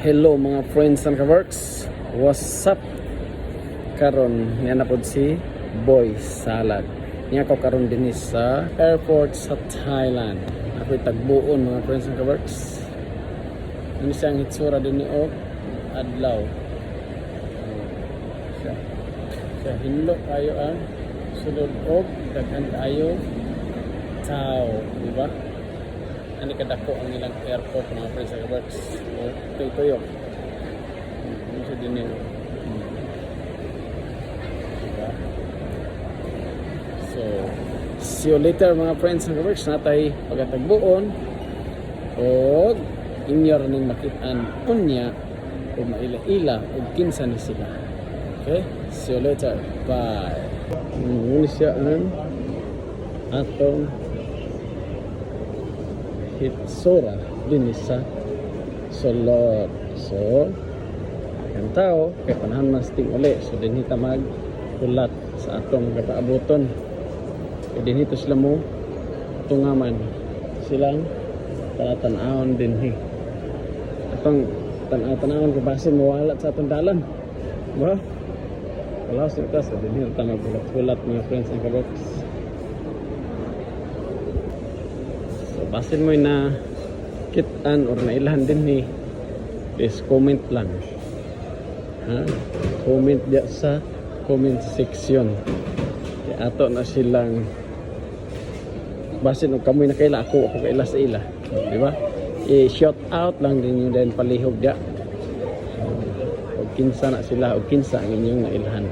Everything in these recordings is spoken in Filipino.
Hello mga friends and ka-works. What's up? Karon niya na po si Boy Salad. Niya ko karon din sa airport sa Thailand. Ako'y tagbuon mga friends and ka-works. Ano siyang hitsura din ni Og adlaw. Siya hinlo kayo ang sulod Og daghan kayo tao, di ba? Ani kadako ang ilang airport mga friends and ka-works. Tuyok. Ano siya din yun. Diba? So, see you later mga friends and ka-works. Natay pagkatagbuon o inyo rin makitaan unya o maila-ila o kinsa ni sila. Okay? See you later. Bye. Muna siya ang atong hitsura din sa sulod. So, ang tao kay panahon mas ting uli. So, din hita mag-ulat sa atong kapaabuton. Kaya din hito sila mo tungaman. Silang palatanaon din hi. Atong tanaw-tanawon kabasin mawalat sa atong dalan. Diba? Wala sa ito. So, din hito mag-ulat mga friends and ka-works. Basin mo na kitan or nailahan din ni please comment lang ha? Comment dia sa comment section kaya ato na silang basin o kamoy na kaila ako kaila sa ila, di ba? I-shout out lang din yung dahil palihog dia o kinsa na sila o kinsa ang inyong nailahan.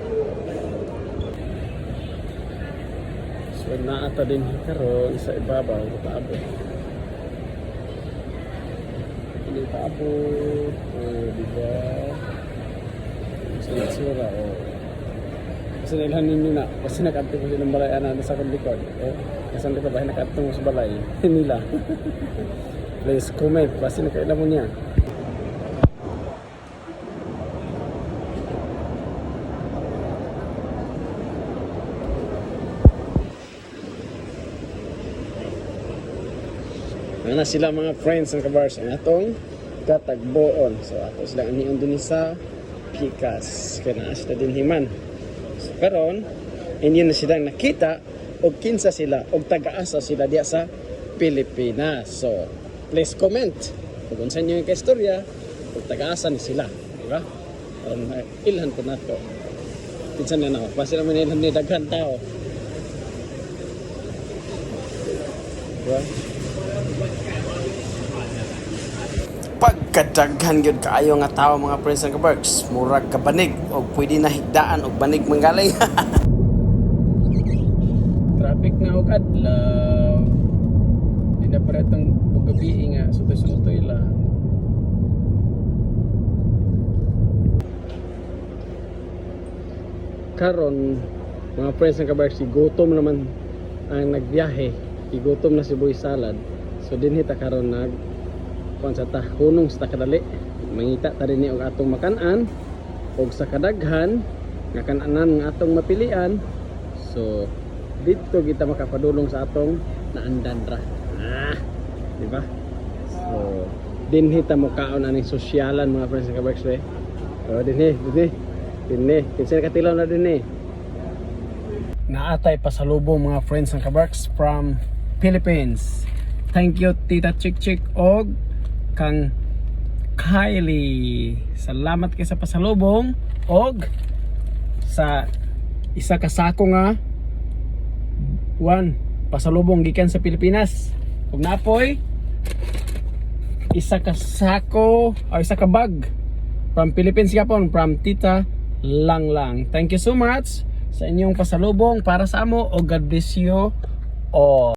So naata din karon sa ibabaw paabot. Ini paabot di ba? Sa sura o. Kasi nilhan ninyo na kasi nakadto ko ng balay ana sa likod. Kasi dito ba nakadto sa balay nila. Please comment kasi nakailan mo niya. Na sila mga friends ng kabars ang atong katagboon. So ato silang anion din sa Pikas kaya naa sila din himan. So karon inyo na silang nakita og kinsa sila og taga-asa sila diya sa Pilipinas. So please comment kung unsa inyo yung kaistorya og taga-asa ni sila, di ba? Ilhan ko nato kinsa na na basta naman ilhan ni daghan tao, di ba? Pagkadaghan gyud kaayo nga tao mga friends and ka-works, murag kabanig o pwede na higdaan og banig manggaling. Traffic na og adlaw. Di na para tong gabi nga sutoy-sutoy lang. Karon mga friends and ka-works, gutom naman ang nagbiyahe. Gutom na si Boy Salad. So dinhi ta karon sa tahunong sa kadali mangita ta rin ni og atong makanan og sa kadaghan nga kananan nga atong mapilian. So dito kita makapadulong sa atong naandan ra, di ba? So dinhi ta mo kaon aning sosyalan mga friends and ka-works. So dinhi kinsa katilaw na dinhi naatay pasalubong mga friends and ka-works from Philippines. Thank you Tita Chick og kang Kylie. Salamat kay sa pasalubong og sa isa ka sako nga pasalubong gikan sa Pilipinas. Ug napoy isa ka sako o isa ka bag from Philippines gapon from Tita Lang. Thank you so much sa inyong pasalubong para sa amo og God bless you all.